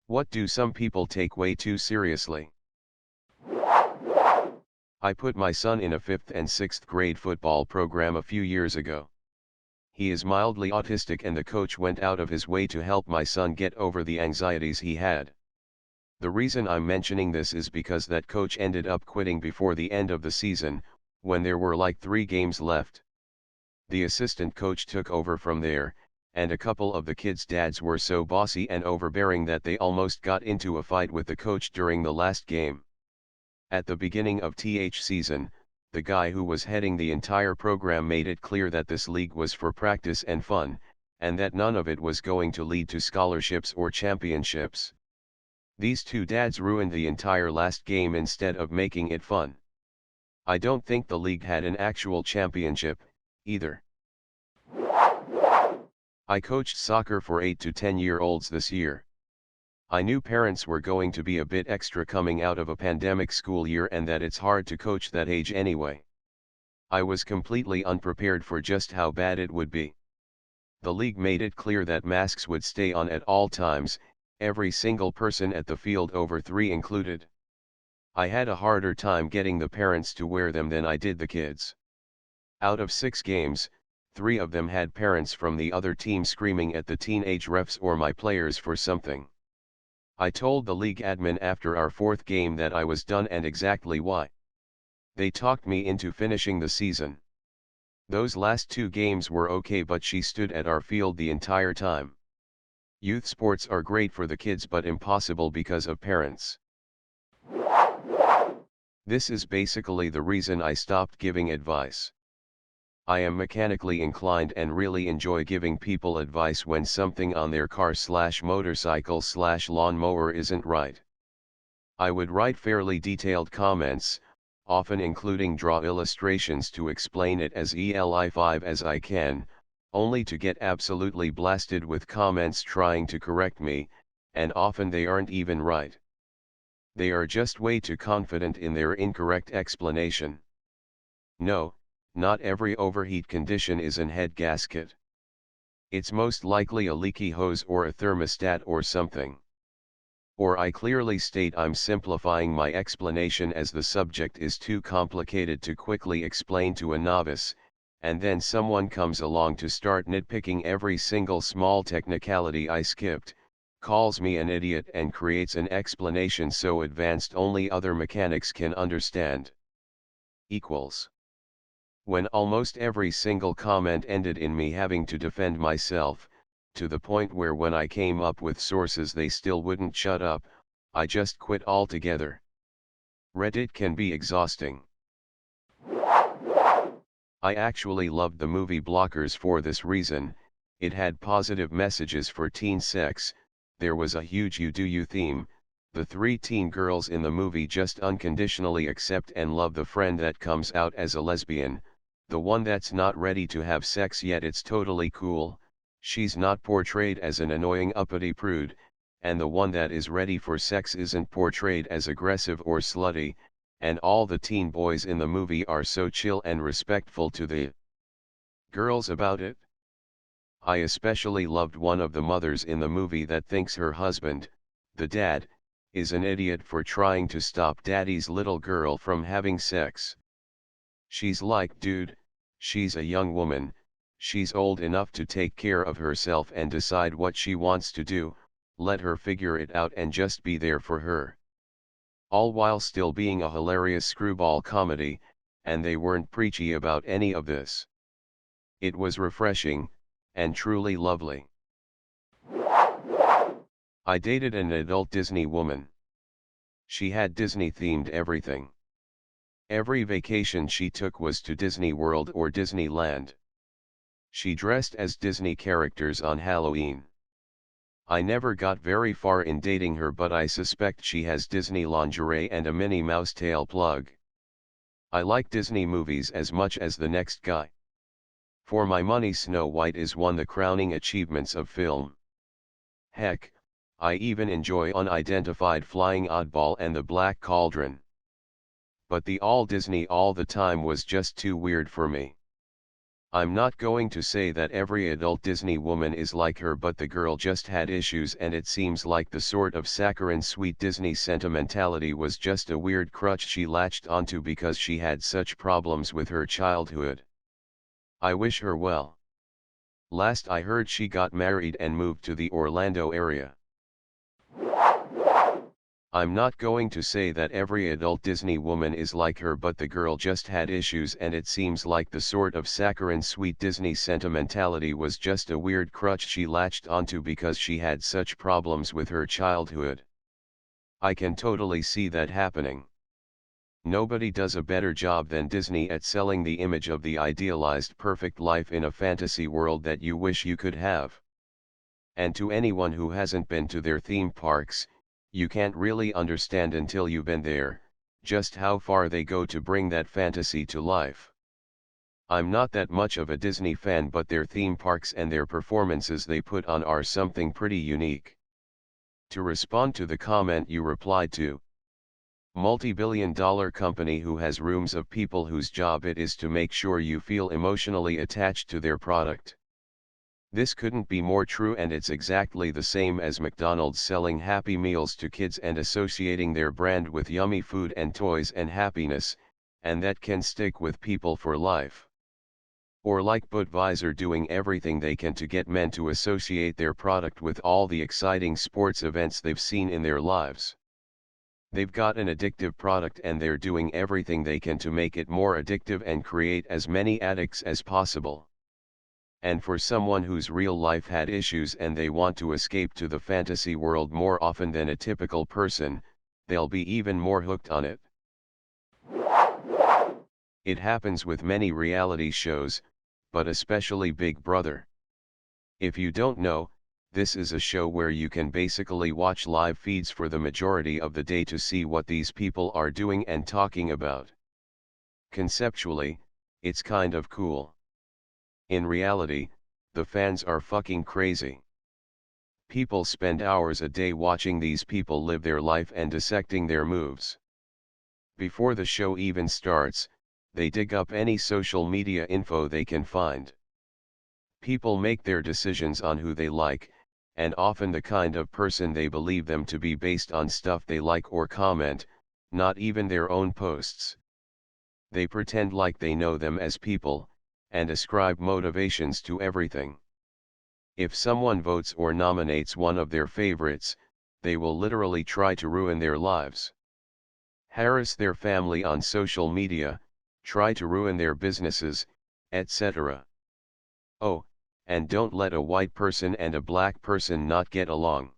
What do some people take way too seriously? I put my son in a 5th and 6th grade football program a few years ago. He is mildly autistic and the coach went out of his way to help my son get over the anxieties he had. The reason I'm mentioning this is because that coach ended up quitting before the end of the season, when there were like 3 games left. The assistant coach took over from there, and a couple of the kids' dads were so bossy and overbearing that they almost got into a fight with the coach during the last game. At the beginning of TH season, the guy who was heading the entire program made it clear that this league was for practice and fun, and that none of it was going to lead to scholarships or championships. These 2 dads ruined the entire last game instead of making it fun. I don't think the league had an actual championship, either. I coached soccer for 8 to 10-year-olds this year. I knew parents were going to be a bit extra coming out of a pandemic school year and that it's hard to coach that age anyway. I was completely unprepared for just how bad it would be. The league made it clear that masks would stay on at all times, every single person at the field over 3 included. I had a harder time getting the parents to wear them than I did the kids. Out of 6 games, 3 of them had parents from the other team screaming at the teenage refs or my players for something. I told the league admin after our 4th game that I was done and exactly why. They talked me into finishing the season. Those last 2 games were okay, but she stood at our field the entire time. Youth sports are great for the kids but impossible because of parents. This is basically the reason I stopped giving advice. I am mechanically inclined and really enjoy giving people advice when something on their car/motorcycle/lawnmower isn't right. I would write fairly detailed comments, often including draw illustrations to explain it as eli5 as I can, only to get absolutely blasted with comments trying to correct me, and often they aren't even right. They are just way too confident in their incorrect explanation. No, not every overheat condition is an head gasket. It's most likely a leaky hose or a thermostat or something. Or I clearly state I'm simplifying my explanation as the subject is too complicated to quickly explain to a novice, and then someone comes along to start nitpicking every single small technicality I skipped, calls me an idiot and creates an explanation so advanced only other mechanics can understand. Equals. When almost every single comment ended in me having to defend myself, to the point where when I came up with sources they still wouldn't shut up, I just quit altogether. Reddit can be exhausting. I actually loved the movie Blockers for this reason. It had positive messages for teen sex, there was a huge you do you theme, the 3 teen girls in the movie just unconditionally accept and love the friend that comes out as a lesbian, the one that's not ready to have sex yet it's totally cool, she's not portrayed as an annoying uppity prude, and the one that is ready for sex isn't portrayed as aggressive or slutty, and all the teen boys in the movie are so chill and respectful to the girls about it. I especially loved one of the mothers in the movie that thinks her husband, the dad, is an idiot for trying to stop daddy's little girl from having sex. She's like, dude, she's a young woman, she's old enough to take care of herself and decide what she wants to do, let her figure it out and just be there for her. All while still being a hilarious screwball comedy, and they weren't preachy about any of this. It was refreshing, and truly lovely. I dated an adult Disney woman. She had Disney-themed everything. Every vacation she took was to Disney World or Disneyland. She dressed as Disney characters on Halloween. I never got very far in dating her, but I suspect she has Disney lingerie and a Minnie Mouse tail plug. I like Disney movies as much as the next guy. For my money, Snow White is one of the crowning achievements of film. Heck, I even enjoy Unidentified Flying Oddball and The Black Cauldron. But the all Disney all the time was just too weird for me. I'm not going to say that every adult Disney woman is like her, but the girl just had issues, and it seems like the sort of saccharine sweet Disney sentimentality was just a weird crutch she latched onto because she had such problems with her childhood. I wish her well. Last I heard, she got married and moved to the Orlando area. I'm not going to say that every adult Disney woman is like her, but the girl just had issues, and it seems like the sort of saccharine sweet Disney sentimentality was just a weird crutch she latched onto because she had such problems with her childhood. I can totally see that happening. Nobody does a better job than Disney at selling the image of the idealized perfect life in a fantasy world that you wish you could have. And to anyone who hasn't been to their theme parks, you can't really understand until you've been there, just how far they go to bring that fantasy to life. I'm not that much of a Disney fan, but their theme parks and their performances they put on are something pretty unique. To respond to the comment you replied to, multi-billion-dollar company who has rooms of people whose job it is to make sure you feel emotionally attached to their product. This couldn't be more true, and it's exactly the same as McDonald's selling Happy Meals to kids and associating their brand with yummy food and toys and happiness, and that can stick with people for life. Or like Budweiser doing everything they can to get men to associate their product with all the exciting sports events they've seen in their lives. They've got an addictive product, and they're doing everything they can to make it more addictive and create as many addicts as possible. And for someone whose real life had issues and they want to escape to the fantasy world more often than a typical person, they'll be even more hooked on it. It happens with many reality shows, but especially Big Brother. If you don't know, this is a show where you can basically watch live feeds for the majority of the day to see what these people are doing and talking about. Conceptually, it's kind of cool. In reality, the fans are fucking crazy. People spend hours a day watching these people live their life and dissecting their moves. Before the show even starts, they dig up any social media info they can find. People make their decisions on who they like, and often the kind of person they believe them to be based on stuff they like or comment, not even their own posts. They pretend like they know them as people, and ascribe motivations to everything. If someone votes or nominates one of their favorites, they will literally try to ruin their lives. Harass their family on social media, try to ruin their businesses, etc. Oh, and don't let a white person and a black person not get along.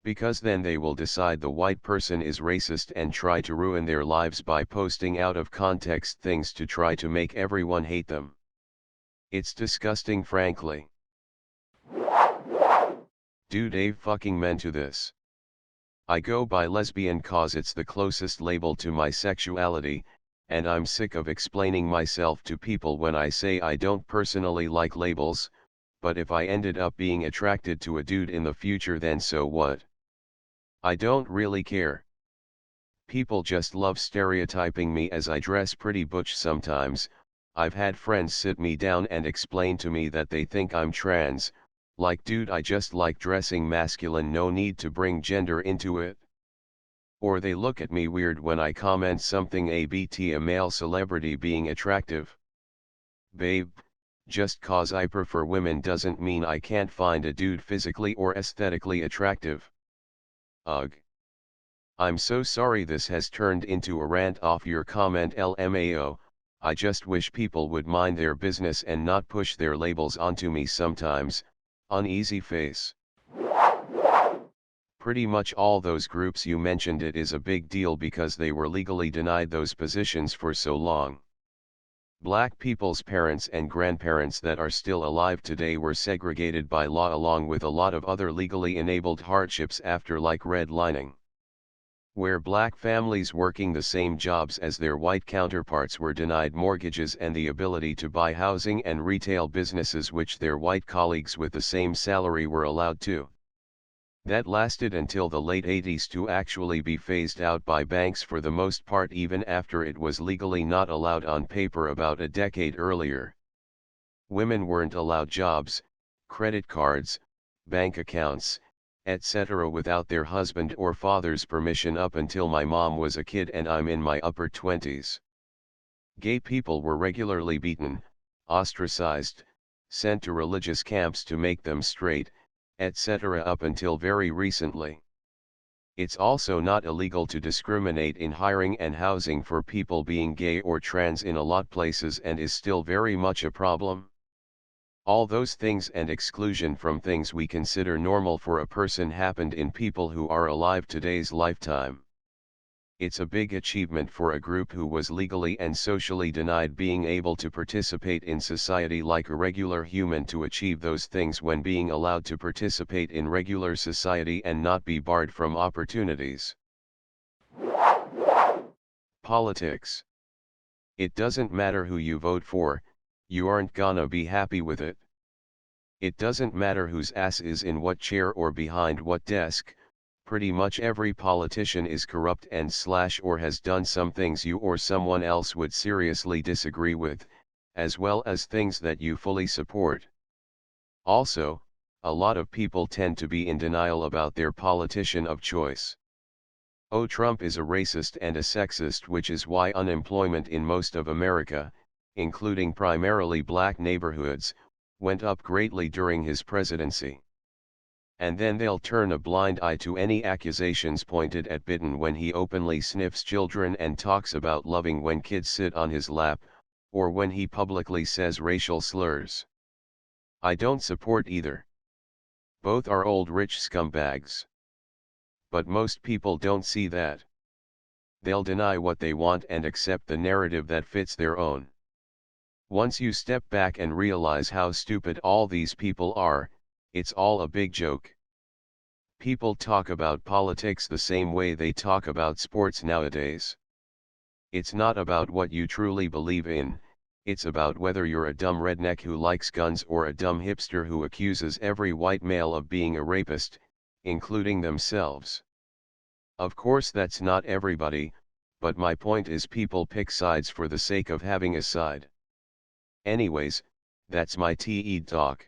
Because then they will decide the white person is racist and try to ruin their lives by posting out of context things to try to make everyone hate them. It's disgusting, frankly. Dude, Dave fucking meant to this. I go by lesbian cause it's the closest label to my sexuality, and I'm sick of explaining myself to people when I say I don't personally like labels, but if I ended up being attracted to a dude in the future, then so what? I don't really care. People just love stereotyping me as I dress pretty butch sometimes. I've had friends sit me down and explain to me that they think I'm trans, like dude, I just like dressing masculine, no need to bring gender into it. Or they look at me weird when I comment something about a male celebrity being attractive. Babe, just cause I prefer women doesn't mean I can't find a dude physically or aesthetically attractive. Ugh. I'm so sorry this has turned into a rant off your comment, LMAO. I just wish people would mind their business and not push their labels onto me sometimes. Uneasy face. Pretty much all those groups you mentioned, it is a big deal because they were legally denied those positions for so long. Black people's parents and grandparents that are still alive today were segregated by law, along with a lot of other legally enabled hardships after, like redlining, where black families working the same jobs as their white counterparts were denied mortgages and the ability to buy housing and retail businesses which their white colleagues with the same salary were allowed to. That lasted until the late 80s to actually be phased out by banks for the most part, even after it was legally not allowed on paper about a decade earlier. Women weren't allowed jobs, credit cards, bank accounts, etc. without their husband or father's permission up until my mom was a kid and I'm in my upper 20s. Gay people were regularly beaten, ostracized, sent to religious camps to make them straight, etc. up until very recently. It's also not illegal to discriminate in hiring and housing for people being gay or trans in a lot places and is still very much a problem. All those things and exclusion from things we consider normal for a person happened in people who are alive today's lifetime. It's a big achievement for a group who was legally and socially denied being able to participate in society like a regular human to achieve those things when being allowed to participate in regular society and not be barred from opportunities. Politics. It doesn't matter who you vote for, you aren't gonna be happy with it. It doesn't matter whose ass is in what chair or behind what desk. Pretty much every politician is corrupt and or has done some things you or someone else would seriously disagree with, as well as things that you fully support. Also, a lot of people tend to be in denial about their politician of choice. Oh, Trump is a racist and a sexist, which is why unemployment in most of America, including primarily black neighborhoods, went up greatly during his presidency. And then they'll turn a blind eye to any accusations pointed at Biden when he openly sniffs children and talks about loving when kids sit on his lap, or when he publicly says racial slurs. I don't support either. Both are old rich scumbags. But most people don't see that. They'll deny what they want and accept the narrative that fits their own. Once you step back and realize how stupid all these people are, it's all a big joke. People talk about politics the same way they talk about sports nowadays. It's not about what you truly believe in, it's about whether you're a dumb redneck who likes guns or a dumb hipster who accuses every white male of being a rapist, including themselves. Of course that's not everybody, but my point is people pick sides for the sake of having a side. Anyways, that's my TED talk.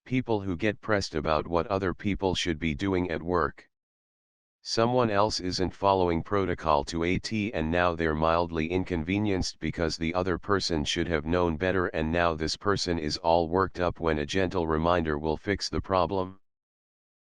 People who get pressed about what other people should be doing at work. Someone else isn't following protocol to AT and now they're mildly inconvenienced because the other person should have known better and now this person is all worked up when a gentle reminder will fix the problem.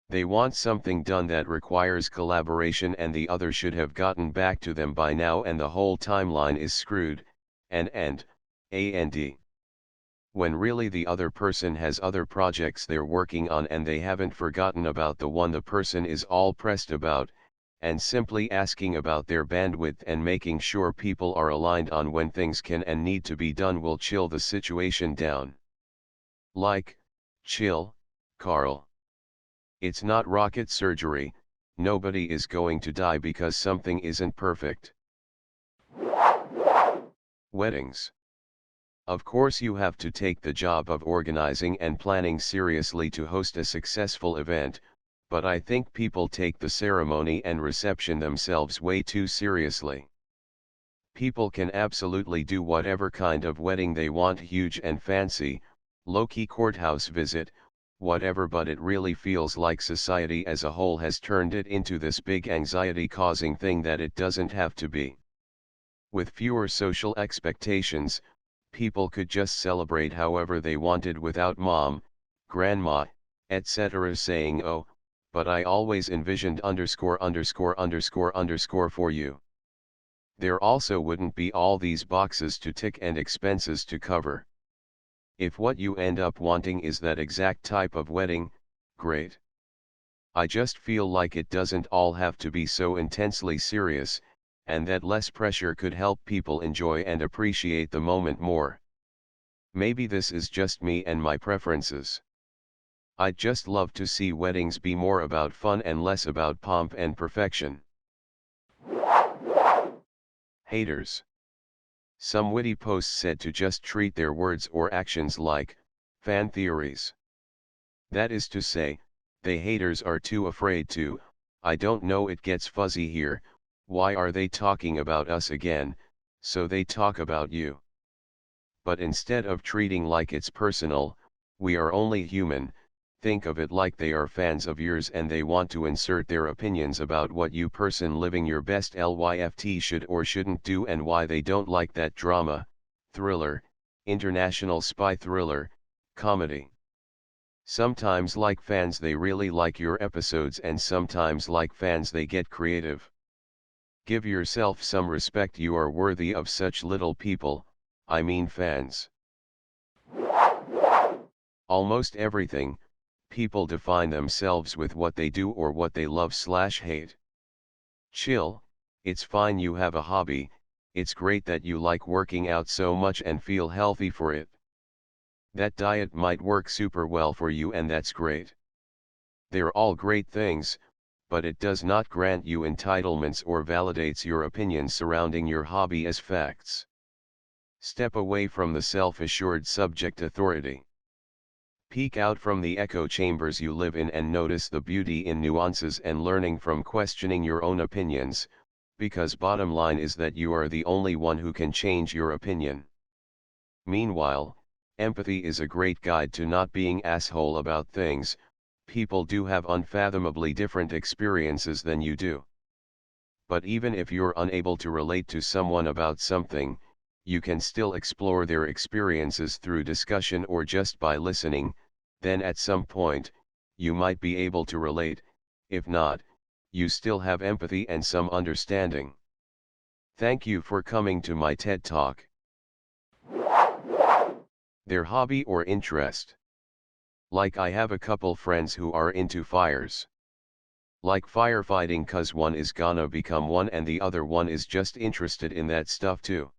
They want something done that requires collaboration and the other should have gotten back to them by now and the whole timeline is screwed, and when really the other person has other projects they're working on and they haven't forgotten about the one the person is all pressed about, and simply asking about their bandwidth and making sure people are aligned on when things can and need to be done will chill the situation down. Like, chill, Carl. It's not rocket surgery, nobody is going to die because something isn't perfect. Weddings. Of course you have to take the job of organizing and planning seriously to host a successful event, but I think people take the ceremony and reception themselves way too seriously. People can absolutely do whatever kind of wedding they want, huge and fancy, low-key courthouse visit, whatever, but it really feels like society as a whole has turned it into this big anxiety-causing thing that it doesn't have to be. With fewer social expectations, people could just celebrate however they wanted without mom, grandma, etc. saying, oh, but I always envisioned .. for you. There also wouldn't be all these boxes to tick and expenses to cover. If what you end up wanting is that exact type of wedding, great. I just feel like it doesn't all have to be so intensely serious, and that less pressure could help people enjoy and appreciate the moment more. Maybe this is just me and my preferences. I'd just love to see weddings be more about fun and less about pomp and perfection. Haters. Some witty posts said to just treat their words or actions like fan theories. That is to say, they haters are too afraid to, I don't know, it gets fuzzy here, why are they talking about us again, so they talk about you. but instead of treating like it's personal, we are only human. Think of it like they are fans of yours and they want to insert their opinions about what you person living your best LYFT should or shouldn't do and why they don't like that drama, thriller, international spy thriller, comedy. Sometimes like fans they really like your episodes and sometimes like fans they get creative. Give yourself some respect, you are worthy of such little people, I mean fans. Almost everything, people define themselves with what they do or what they love/hate. Chill, it's fine you have a hobby, it's great that you like working out so much and feel healthy for it. That diet might work super well for you and that's great. They're all great things, but it does not grant you entitlements or validates your opinions surrounding your hobby as facts. Step away from the self-assured subject authority. Peek out from the echo chambers you live in and notice the beauty in nuances and learning from questioning your own opinions, because bottom line is that you are the only one who can change your opinion. Meanwhile, empathy is a great guide to not being asshole about things. People do have unfathomably different experiences than you do. But even if you're unable to relate to someone about something, you can still explore their experiences through discussion or just by listening, then at some point, you might be able to relate. If not, you still have empathy and some understanding. Thank you for coming to my TED Talk. Their hobby or interest. Like I have a couple friends who are into fires. Like firefighting cause one is gonna become one and the other one is just interested in that stuff too.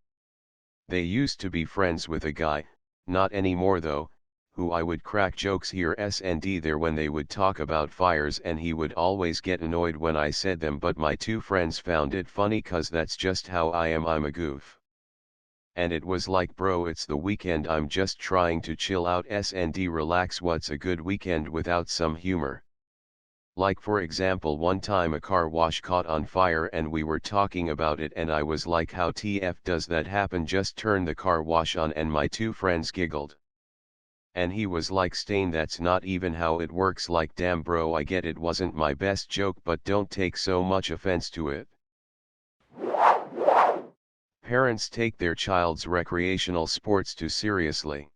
They used to be friends with a guy, not anymore though, who I would crack jokes here and there when they would talk about fires and he would always get annoyed when I said them, but my two friends found it funny cause that's just how I am, I'm a goof. And it was like, bro, it's the weekend, I'm just trying to chill out and relax. What's a good weekend without some humor? Like for example, one time a car wash caught on fire and we were talking about it and I was like, how TF does that happen? Just turn the car wash on, and my two friends giggled. And he was like, Stain, that's not even how it works. Like, damn bro, I get it wasn't my best joke, but don't take so much offense to it. Parents take their child's recreational sports too seriously.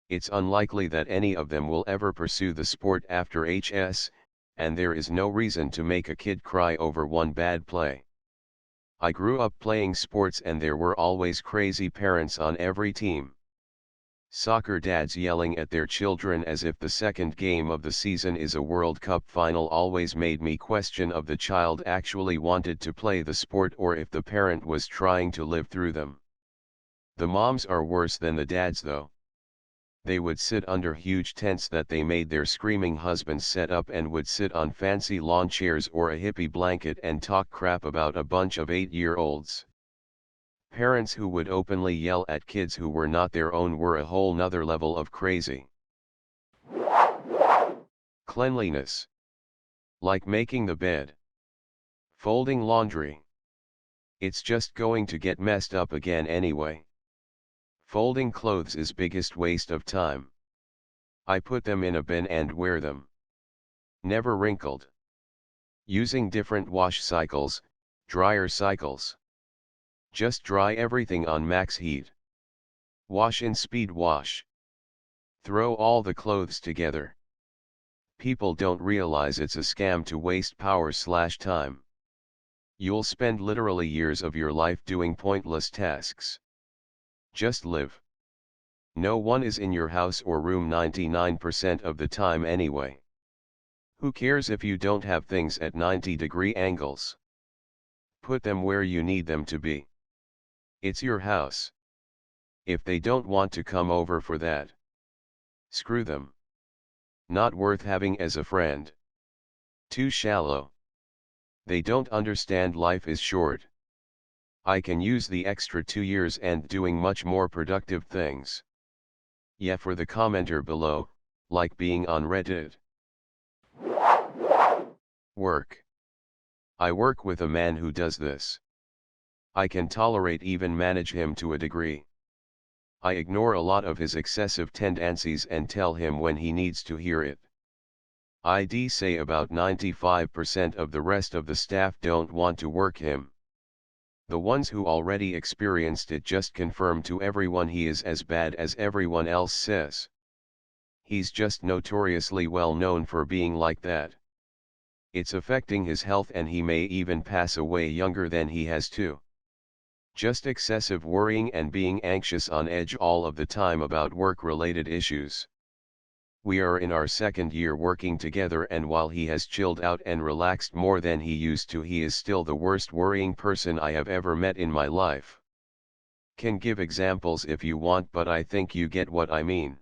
It's unlikely that any of them will ever pursue the sport after HS, and there is no reason to make a kid cry over one bad play. I grew up playing sports and there were always crazy parents on every team. Soccer dads yelling at their children as if the second game of the season is a World Cup final always made me question if the child actually wanted to play the sport or if the parent was trying to live through them. The moms are worse than the dads though. They would sit under huge tents that they made their screaming husbands set up and would sit on fancy lawn chairs or a hippie blanket and talk crap about a bunch of 8-year-olds. Parents who would openly yell at kids who were not their own were a whole nother level of crazy. Cleanliness. Like making the bed. Folding laundry. It's just going to get messed up again anyway. Folding clothes is biggest waste of time. I put them in a bin and wear them. Never wrinkled. Using different wash cycles, dryer cycles. Just dry everything on max heat. Wash in speed wash. Throw all the clothes together. People don't realize it's a scam to waste power/time. You'll spend literally years of your life doing pointless tasks. Just live. No one is in your house or room 99% of the time anyway. Who cares if you don't have things at 90-degree angles? Put them where you need them to be. It's your house. If they don't want to come over for that, screw them. Not worth having as a friend. Too shallow. They don't understand life is short. I can use the extra 2 years and doing much more productive things. Yeah, for the commenter below, like being on Reddit. Work. I work with a man who does this. I can tolerate even manage him to a degree. I ignore a lot of his excessive tendencies and tell him when he needs to hear it. I'd say about 95% of the rest of the staff don't want to work him. The ones who already experienced it just confirm to everyone he is as bad as everyone else says. He's just notoriously well known for being like that. It's affecting his health and he may even pass away younger than he has to. Just excessive worrying and being anxious on edge all of the time about work-related issues. We are in our second year working together, and while he has chilled out and relaxed more than he used to, he is still the worst worrying person I have ever met in my life. Can give examples if you want, but I think you get what I mean.